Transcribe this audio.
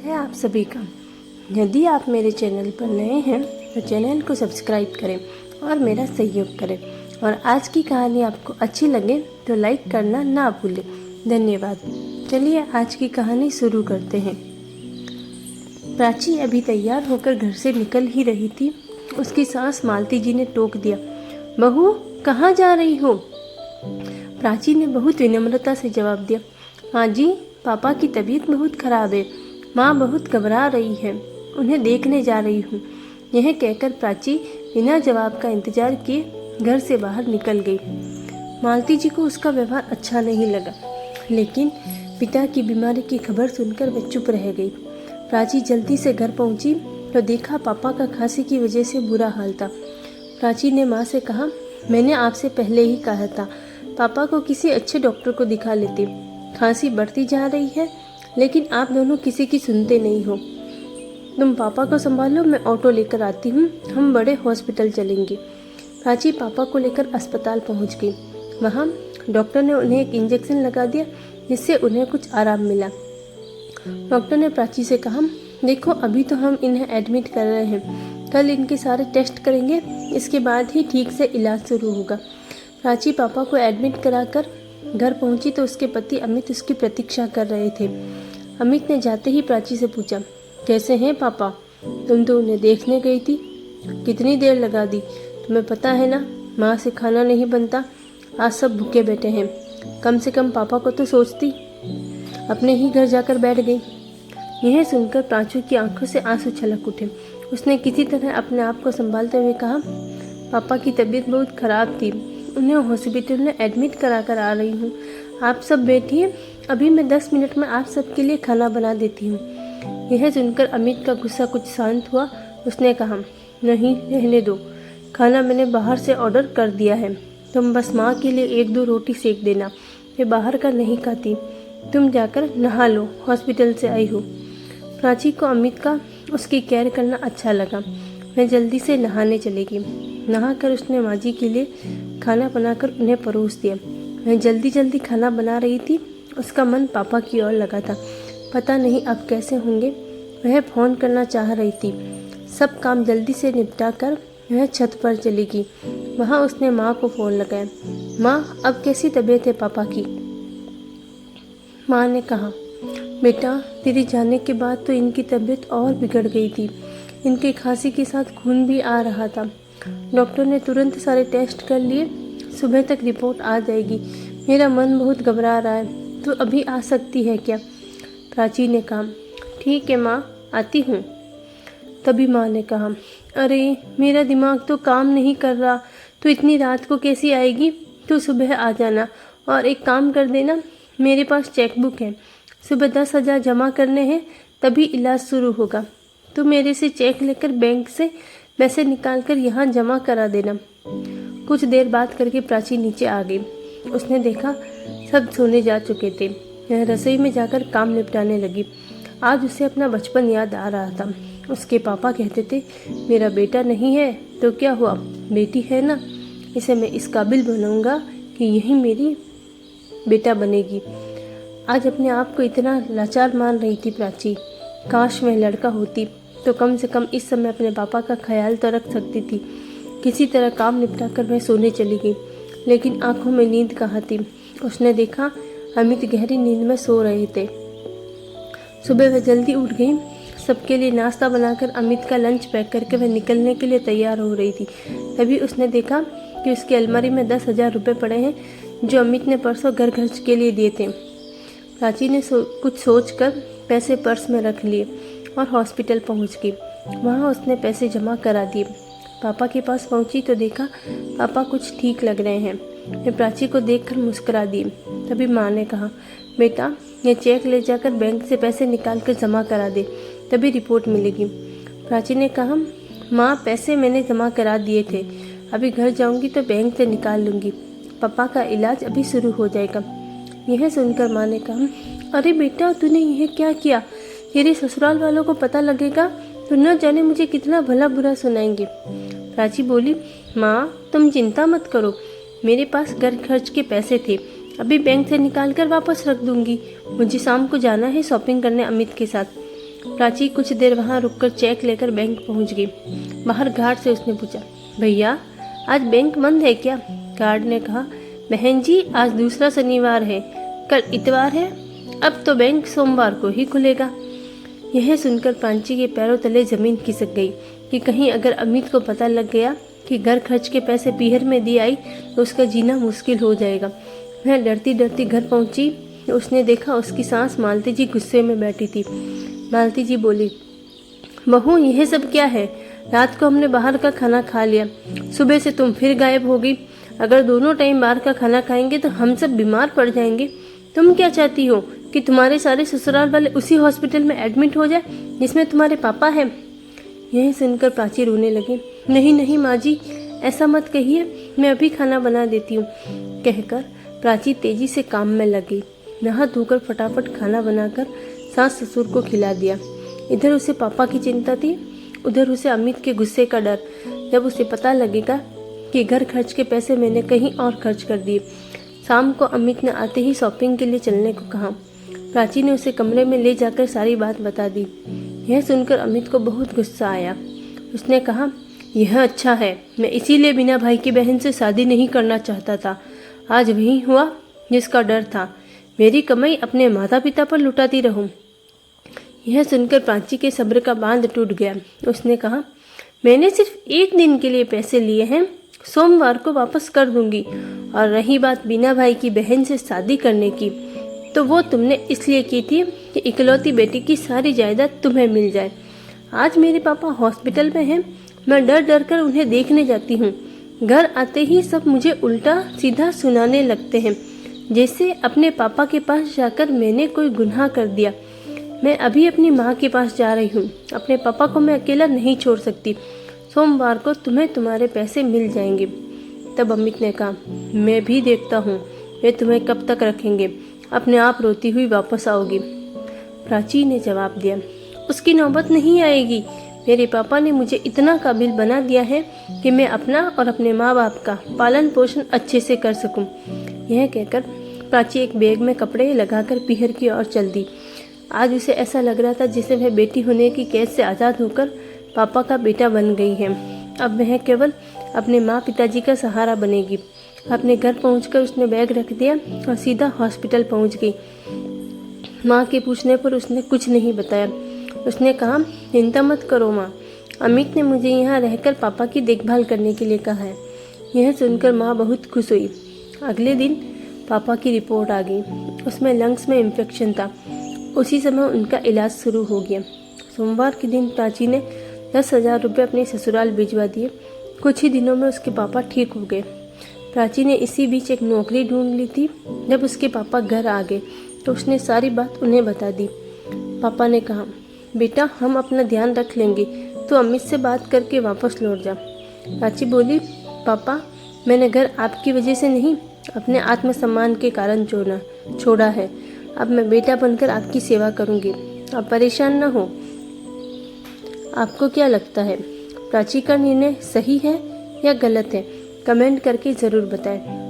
है आप सभी का। यदि आप मेरे चैनल पर नए हैं तो चैनल को सब्सक्राइब करें और मेरा सहयोग करें। और आज की कहानी आपको अच्छी लगे तो लाइक करना ना भूलें। धन्यवाद। चलिए आज की कहानी शुरू करते हैं। प्राची अभी तैयार होकर घर से निकल ही रही थी, उसकी सास मालती जी ने टोक दिया, बहू कहाँ जा रही हो? प्राची ने बहुत विनम्रता से जवाब दिया, हाँ जी, पापा की तबीयत बहुत खराब है, माँ बहुत घबरा रही है, उन्हें देखने जा रही हूँ। यह कहकर प्राची बिना जवाब का इंतजार किए घर से बाहर निकल गई। मालती जी को उसका व्यवहार अच्छा नहीं लगा, लेकिन पिता की बीमारी की खबर सुनकर वे चुप रह गई। प्राची जल्दी से घर पहुंची तो देखा पापा का खांसी की वजह से बुरा हाल था। प्राची ने माँ से कहा, मैंने आपसे पहले ही कहा था पापा को किसी अच्छे डॉक्टर को दिखा लेते। खांसी बढ़ती जा रही है, लेकिन आप दोनों किसी की सुनते नहीं हो। तुम पापा को संभालो, मैं ऑटो लेकर आती हूँ, हम बड़े हॉस्पिटल चलेंगे। प्राची पापा को लेकर अस्पताल पहुँच गई। वहाँ डॉक्टर ने उन्हें एक इंजेक्शन लगा दिया, जिससे उन्हें कुछ आराम मिला। डॉक्टर ने प्राची से कहा, देखो अभी तो हम इन्हें एडमिट कर रहे हैं, कल इनके सारे टेस्ट करेंगे, इसके बाद ही ठीक से इलाज शुरू होगा। प्राची पापा को एडमिट कराकर घर पहुंची तो उसके पति अमित उसकी प्रतीक्षा कर रहे थे। अमित ने जाते ही प्राची से पूछा, कैसे हैं पापा? तुम तो उन्हें देखने गई थी, कितनी देर लगा दी? तुम्हें पता है ना, माँ से खाना नहीं बनता, आज सब भूखे बैठे हैं, कम से कम पापा को तो सोचती। अपने ही घर जाकर बैठ गई। यह सुनकर प्राची की आंखों से आंसू छलक उठे। उसने किसी तरह अपने आप को संभालते हुए कहा, पापा की तबीयत बहुत खराब थी, उन्हें हॉस्पिटल में एडमिट करा कर आ रही हूँ। आप सब बैठिए, अभी मैं 10 मिनट में आप सबके लिए खाना बना देती हूँ। यह सुनकर अमित का गुस्सा कुछ शांत हुआ। उसने कहा, नहीं रहने दो, खाना मैंने बाहर से ऑर्डर कर दिया है, तुम बस माँ के लिए 1-2 रोटी सेक देना, वे बाहर का नहीं खाती। तुम जाकर नहा लो, हॉस्पिटल से आई हो। प्राची को अमित का उसकी केयर करना अच्छा लगा। मैं जल्दी से नहाने चली गई। नहाकर उसने माँ जी के लिए खाना बनाकर उन्हें परोस दिया। मैं जल्दी जल्दी खाना बना रही थी, उसका मन पापा की ओर लगा था। पता नहीं अब कैसे होंगे, वह फ़ोन करना चाह रही थी। सब काम जल्दी से निपटा कर वह छत पर चली गई। वहाँ उसने माँ को फ़ोन लगाया, माँ अब कैसी तबीयत है पापा की? माँ ने कहा, बेटा तेरे जाने के बाद तो इनकी तबीयत और बिगड़ गई थी, इनके खांसी के साथ खून भी आ रहा था। डॉक्टर ने तुरंत सारे टेस्ट कर लिए, सुबह तक रिपोर्ट आ जाएगी। मेरा मन बहुत घबरा रहा है, तो अभी आ सकती है क्या? प्राची ने कहा, ठीक है माँ, आती हूँ। तभी माँ ने कहा, अरे मेरा दिमाग तो काम नहीं कर रहा, तो इतनी रात को कैसी आएगी? तो सुबह आ जाना, और एक काम कर देना, मेरे पास चेकबुक है, सुबह 10,000 जमा करने हैं, तभी इलाज शुरू होगा। तो मेरे से चेक लेकर बैंक से पैसे निकाल कर यहाँ जमा करा देना। कुछ देर बात करके प्राची नीचे आ गई। उसने देखा सब सोने जा चुके थे। वह रसोई में जाकर काम निपटाने लगी। आज उसे अपना बचपन याद आ रहा था। उसके पापा कहते थे, मेरा बेटा नहीं है तो क्या हुआ, बेटी है ना, इसे मैं इस काबिल बनाऊंगा कि यही मेरी बेटा बनेगी। आज अपने आप को इतना लाचार मान रही थी प्राची। काश मैं लड़का होती तो कम से कम इस समय अपने पापा का ख्याल तो रख सकती थी। किसी तरह काम निपटा कर वह सोने चली गई, लेकिन आंखों में नींद कहाँ थी। उसने देखा अमित गहरी नींद में सो रहे थे। सुबह वह जल्दी उठ गई। सबके लिए नाश्ता बनाकर अमित का लंच पैक करके वह निकलने के लिए तैयार हो रही थी। तभी उसने देखा कि उसकी अलमारी में 10,000 रुपये पड़े हैं, जो अमित ने परसों घर खर्च के लिए दिए थे। प्राची ने कुछ सोचकर पैसे पर्स में रख लिए और हॉस्पिटल पहुंच गई। वहां उसने पैसे जमा करा दिए। पापा के पास पहुंची तो देखा पापा कुछ ठीक लग रहे हैं। वे प्राची को देखकर मुस्कुरा दी। तभी माँ ने कहा, बेटा ये चेक ले जाकर बैंक से पैसे निकाल कर जमा करा दे, तभी रिपोर्ट मिलेगी। प्राची ने कहा, माँ पैसे मैंने जमा करा दिए थे, अभी घर जाऊंगी तो बैंक से निकाल लूँगी, पापा का इलाज अभी शुरू हो जाएगा। यह सुनकर माँ ने कहा, अरे बेटा तूने यह क्या किया, तेरे ससुराल वालों को पता लगेगा तो न जाने मुझे कितना भला बुरा सुनाएंगे। प्राची बोली, माँ तुम चिंता मत करो, मेरे पास घर खर्च के पैसे थे, अभी बैंक से निकाल कर वापस रख दूंगी, मुझे शाम को जाना है शॉपिंग करने अमित के साथ। प्राची कुछ देर वहाँ रुककर चेक लेकर बैंक पहुँच गई। बाहर गार्ड से उसने पूछा, भैया आज बैंक बंद है क्या? गार्ड ने कहा, बहन जी आज दूसरा शनिवार है, कल इतवार है, अब तो बैंक सोमवार को ही खुलेगा। यह सुनकर प्राची के पैरों तले जमीन खिसक गई कि कहीं अगर अमित को पता लग गया कि घर खर्च के पैसे पीहर में दी आई तो उसका जीना मुश्किल हो जाएगा। वह डरती डरती घर पहुंची तो उसने देखा उसकी सास मालती जी गुस्से में बैठी थी। मालती जी बोली, बहू यह सब क्या है? रात को हमने बाहर का खाना खा लिया, सुबह से तुम फिर गायब हो गई। अगर दोनों टाइम बाहर का खाना खाएंगे तो हम सब बीमार पड़ जाएंगे। तुम क्या चाहती हो कि तुम्हारे सारे ससुराल वाले उसी हॉस्पिटल में एडमिट हो जाए जिसमें तुम्हारे पापा हैं? यही सुनकर प्राची रोने लगी। नहीं नहीं माँ जी, ऐसा मत कहिए, मैं अभी खाना बना देती हूँ, कहकर प्राची तेजी से काम में लगी। नहा धोकर फटाफट खाना बनाकर सास ससुर को खिला दिया। इधर उसे पापा की चिंता थी, उधर उसे अमित के गुस्से का डर, जब उसे पता लगेगा कि घर खर्च के पैसे मैंने कहीं और खर्च कर दिए। शाम को अमित ने आते ही शॉपिंग के लिए चलने को कहा। प्राची ने उसे कमरे में ले जाकर सारी बात बता दी। यह सुनकर अमित को बहुत गुस्सा आया। उसने कहा, यह अच्छा है, मैं इसीलिए बिना भाई की बहन से शादी नहीं करना चाहता था। आज वही हुआ जिसका डर था। मेरी कमाई अपने माता पिता पर लुटाती रहूं। यह सुनकर प्राची के सब्र का बांध टूट गया। उसने कहा, मैंने सिर्फ एक दिन के लिए पैसे लिए हैं, सोमवार को वापस कर दूंगी। और रही बात बिना भाई की बहन से शादी करने की, तो वो तुमने इसलिए की थी कि इकलौती बेटी की सारी जायदाद तुम्हें मिल जाए। आज मेरे पापा हॉस्पिटल में हैं, मैं डर डर कर उन्हें देखने जाती हूँ। घर आते ही सब मुझे उल्टा सीधा सुनाने लगते हैं, जैसे अपने पापा के पास जाकर मैंने कोई गुनाह कर दिया। मैं अभी अपनी माँ के पास जा रही हूँ, अपने पापा को मैं अकेला नहीं छोड़ सकती। सोमवार को तुम्हें तुम्हारे पैसे मिल जाएंगे। तब अमित ने कहा, मैं भी देखता हूँ वे तुम्हें कब तक रखेंगे, अपने आप रोती हुई वापस आओगी। प्राची ने जवाब दिया, उसकी नौबत नहीं आएगी। मेरे पापा ने मुझे इतना काबिल बना दिया है कि मैं अपना और अपने माँ बाप का पालन पोषण अच्छे से कर सकूं। यह कहकर प्राची एक बैग में कपड़े लगाकर पीहर की ओर चल दी। आज उसे ऐसा लग रहा था जैसे वह बेटी होने की कैद से आज़ाद होकर पापा का बेटा बन गई है। अब वह केवल अपने माँ पिताजी का सहारा बनेगी। अपने घर पहुंचकर उसने बैग रख दिया और सीधा हॉस्पिटल पहुंच गई। माँ के पूछने पर उसने कुछ नहीं बताया। उसने कहा, चिंता मत करो माँ, अमित ने मुझे यहाँ रहकर पापा की देखभाल करने के लिए कहा है। यह सुनकर माँ बहुत खुश हुई। अगले दिन पापा की रिपोर्ट आ गई, उसमें लंग्स में इन्फेक्शन था। उसी समय उनका इलाज शुरू हो गया। सोमवार के दिन प्राची ने 10,000 रुपये अपने ससुराल भिजवा दिए। कुछ ही दिनों में उसके पापा ठीक हो गए। प्राची ने इसी बीच एक नौकरी ढूंढ ली थी। जब उसके पापा घर आ गए तो उसने सारी बात उन्हें बता दी। पापा ने कहा, बेटा हम अपना ध्यान रख लेंगे, तो अमित से बात करके वापस लौट जा। प्राची बोली, पापा मैंने घर आपकी वजह से नहीं, अपने आत्मसम्मान के कारण छोड़ा है। अब मैं बेटा बनकर आपकी सेवा करूंगी, आप परेशान न हो। आपको क्या लगता है, प्राची का निर्णय सही है या गलत है? कमेंट करके ज़रूर बताएं।